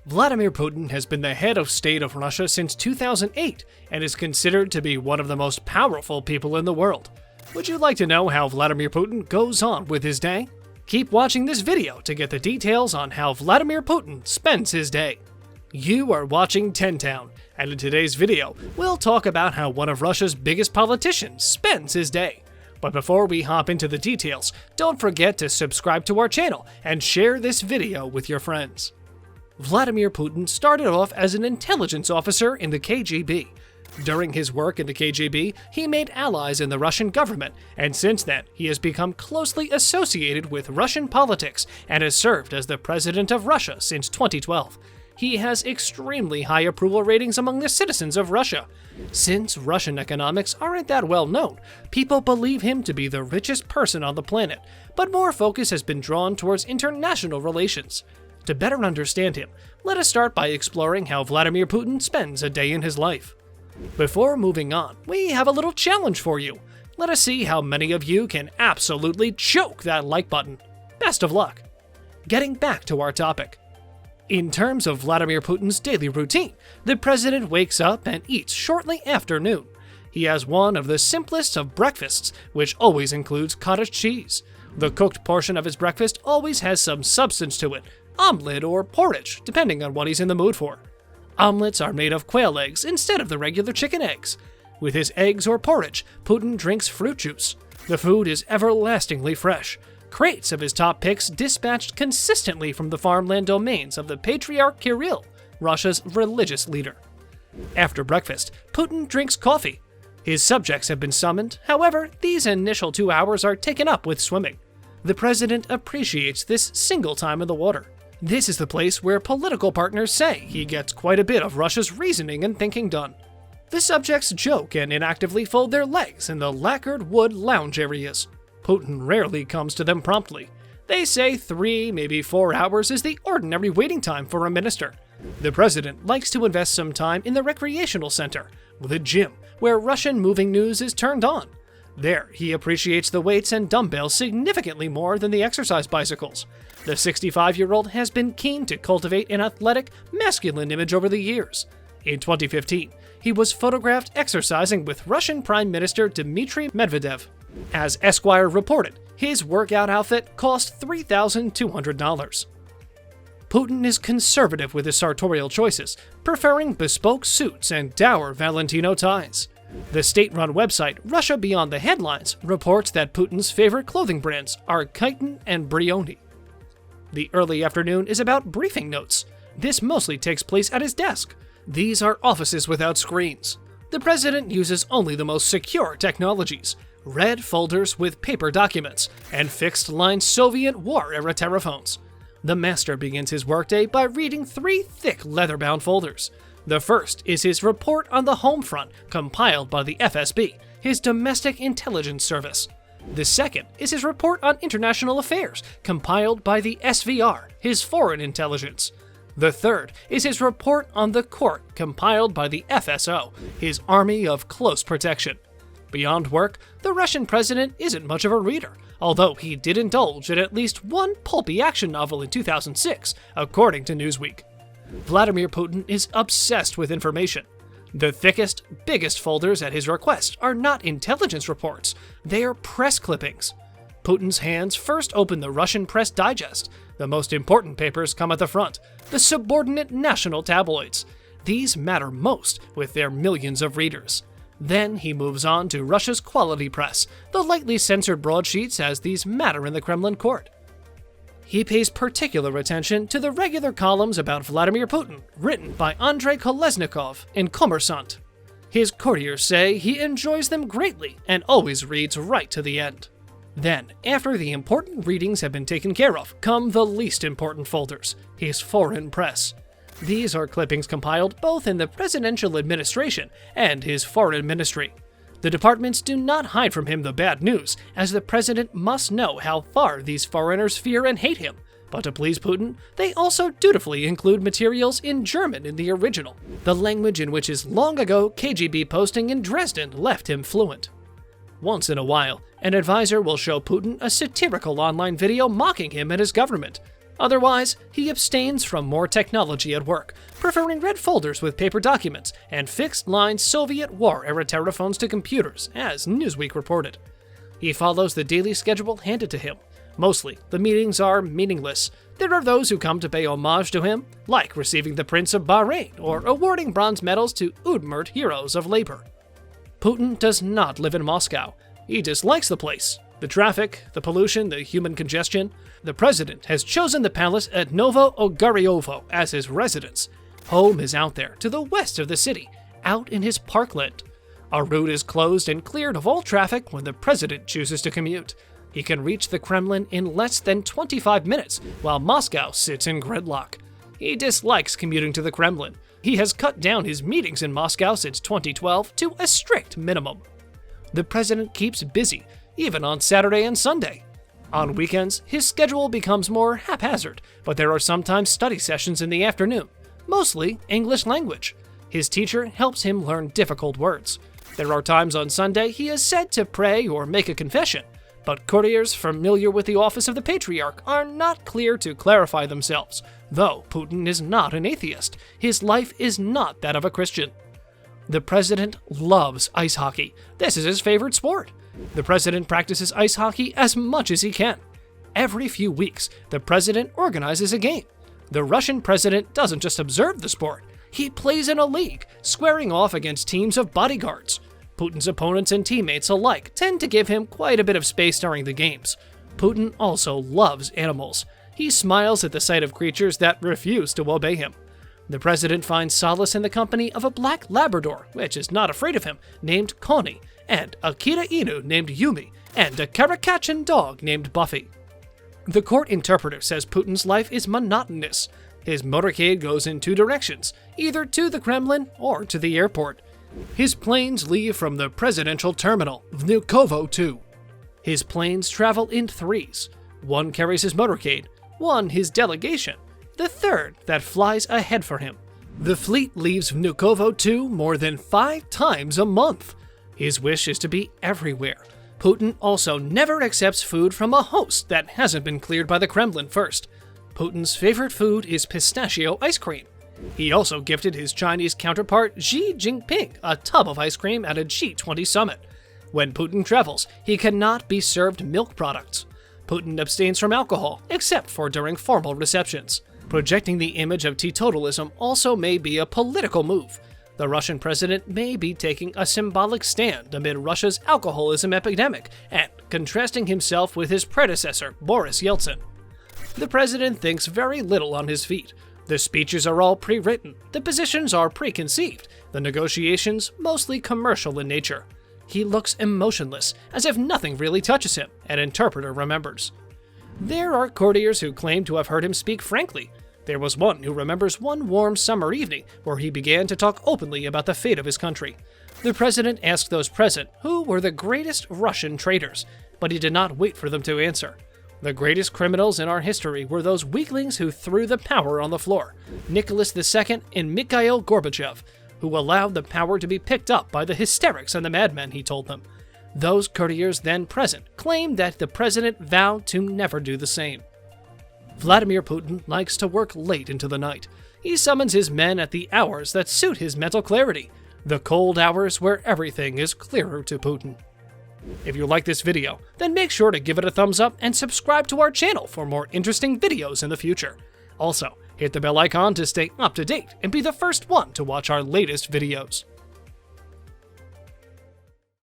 Vladimir Putin has been the head of state of Russia since 2008 and is considered to be one of the most powerful people in the world. Would you like to know how Vladimir Putin goes on with his day? Keep watching this video to get the details on how Vladimir Putin spends his day. You are watching 10 Town, and in today's video, we'll talk about how one of Russia's biggest politicians spends his day. But before we hop into the details, don't forget to subscribe to our channel and share this video with your friends. Vladimir Putin started off as an intelligence officer in the KGB. During his work in the KGB, he made allies in the Russian government, and since then, he has become closely associated with Russian politics and has served as the president of Russia since 2012. He has extremely high approval ratings among the citizens of Russia. Since Russian economics aren't that well known, people believe him to be the richest person on the planet, but more focus has been drawn towards international relations. To better understand him, let us start by exploring how Vladimir Putin spends a day in his life. Before moving on, we have a little challenge for you. Let us see how many of you can absolutely choke that like button. Best of luck. Getting back to our topic. In terms of Vladimir Putin's daily routine, the president wakes up and eats shortly after noon. He has one of the simplest of breakfasts, which always includes cottage cheese. The cooked portion of his breakfast always has some substance to it, omelet or porridge, depending on what he's in the mood for. Omelets are made of quail eggs instead of the regular chicken eggs. With his eggs or porridge, Putin drinks fruit juice. The food is everlastingly fresh. Crates of his top picks dispatched consistently from the farmland domains of the Patriarch Kirill, Russia's religious leader. After breakfast, Putin drinks coffee. His subjects have been summoned, however, these initial 2 hours are taken up with swimming. The president appreciates this single time in the water. This is the place where political partners say he gets quite a bit of Russia's reasoning and thinking done. The subjects joke and inactively fold their legs in the lacquered wood lounge areas. Putin rarely comes to them promptly. They say 3, maybe 4 hours is the ordinary waiting time for a minister. The president likes to invest some time in the recreational center, with a gym where Russian moving news is turned on. There, he appreciates the weights and dumbbells significantly more than the exercise bicycles. The 65-year-old has been keen to cultivate an athletic, masculine image over the years. In 2015, he was photographed exercising with Russian Prime Minister Dmitry Medvedev. As Esquire reported, his workout outfit cost $3,200. Putin is conservative with his sartorial choices, preferring bespoke suits and dour Valentino ties. The state-run website Russia Beyond the Headlines reports that Putin's favorite clothing brands are chitin and Brioni. The early afternoon is about briefing notes. This mostly takes place at his desk. These are offices without screens. The president uses only the most secure technologies, red folders with paper documents, and fixed-line Soviet war-era telephones. The master begins his workday by reading 3 thick leather-bound folders. The first is his report on the home front, compiled by the FSB, his domestic intelligence service. The second is his report on international affairs, compiled by the SVR, his foreign intelligence. The third is his report on the court, compiled by the FSO, his army of close protection. Beyond work, the Russian president isn't much of a reader, although he did indulge in at least one pulpy action novel in 2006, according to Newsweek. Vladimir Putin is obsessed with information. The thickest, biggest folders at his request are not intelligence reports, they are press clippings. Putin's hands first open the Russian Press Digest. The most important papers come at the front, the subordinate national tabloids. These matter most with their millions of readers. Then he moves on to Russia's quality press, the lightly censored broadsheets as these matter in the Kremlin court. He pays particular attention to the regular columns about Vladimir Putin, written by Andrei Kolesnikov in Kommersant. His courtiers say he enjoys them greatly and always reads right to the end. Then, after the important readings have been taken care of, come the least important folders, his foreign press. These are clippings compiled both in the presidential administration and his foreign ministry. The departments do not hide from him the bad news, as the president must know how far these foreigners fear and hate him. But to please Putin, they also dutifully include materials in German in the original, the language in which his long-ago KGB posting in Dresden left him fluent. Once in a while, an advisor will show Putin a satirical online video mocking him and his government. Otherwise, he abstains from more technology at work, preferring red folders with paper documents and fixed-line Soviet war-era telephones to computers, as Newsweek reported. He follows the daily schedule handed to him. Mostly, the meetings are meaningless. There are those who come to pay homage to him, like receiving the Prince of Bahrain or awarding bronze medals to Udmurt heroes of labor. Putin does not live in Moscow. He dislikes the place. The traffic, the pollution, the human congestion. The president has chosen the palace at Novo Ogaryovo as his residence. Home is out there, to the west of the city, out in his parkland. A route is closed and cleared of all traffic when the president chooses to commute. He can reach the Kremlin in less than 25 minutes, while Moscow sits in gridlock. He dislikes commuting to the Kremlin. He has cut down his meetings in Moscow since 2012 to a strict minimum. The president keeps busy, even on Saturday and Sunday. On weekends, his schedule becomes more haphazard, but there are sometimes study sessions in the afternoon, mostly English language. His teacher helps him learn difficult words. There are times on Sunday he is said to pray or make a confession, but courtiers familiar with the office of the Patriarch are not clear to clarify themselves. Though Putin is not an atheist, his life is not that of a Christian. The president loves ice hockey. This is his favorite sport. The president practices ice hockey as much as he can. Every few weeks, the president organizes a game. The Russian president doesn't just observe the sport. He plays in a league, squaring off against teams of bodyguards. Putin's opponents and teammates alike tend to give him quite a bit of space during the games. Putin also loves animals. He smiles at the sight of creatures that refuse to obey him. The president finds solace in the company of a black Labrador, which is not afraid of him, named Connie, and a Akita Inu named Yumi, and a Karakachin dog named Buffy. The court interpreter says Putin's life is monotonous. His motorcade goes in two directions, either to the Kremlin or to the airport. His planes leave from the presidential terminal, Vnukovo 2. His planes travel in threes. One carries his motorcade, one his delegation, the third that flies ahead for him. The fleet leaves Vnukovo 2 more than 5 times a month. His wish is to be everywhere. Putin also never accepts food from a host that hasn't been cleared by the Kremlin first. Putin's favorite food is pistachio ice cream. He also gifted his Chinese counterpart Xi Jinping a tub of ice cream at a G20 summit. When Putin travels, he cannot be served milk products. Putin abstains from alcohol, except for during formal receptions. Projecting the image of teetotalism also may be a political move. The Russian president may be taking a symbolic stand amid Russia's alcoholism epidemic and contrasting himself with his predecessor, Boris Yeltsin. The president thinks very little on his feet. The speeches are all pre-written, the positions are preconceived, the negotiations mostly commercial in nature. He looks emotionless, as if nothing really touches him, an interpreter remembers. There are courtiers who claim to have heard him speak frankly. There was one who remembers one warm summer evening where he began to talk openly about the fate of his country. The president asked those present who were the greatest Russian traitors, but he did not wait for them to answer. The greatest criminals in our history were those weaklings who threw the power on the floor, Nicholas II and Mikhail Gorbachev, who allowed the power to be picked up by the hysterics and the madmen, he told them. Those courtiers then present claimed that the president vowed to never do the same. Vladimir Putin likes to work late into the night. He summons his men at the hours that suit his mental clarity, the cold hours where everything is clearer to Putin. If you like this video, then make sure to give it a thumbs up and subscribe to our channel for more interesting videos in the future. Also, hit the bell icon to stay up to date and be the first one to watch our latest videos.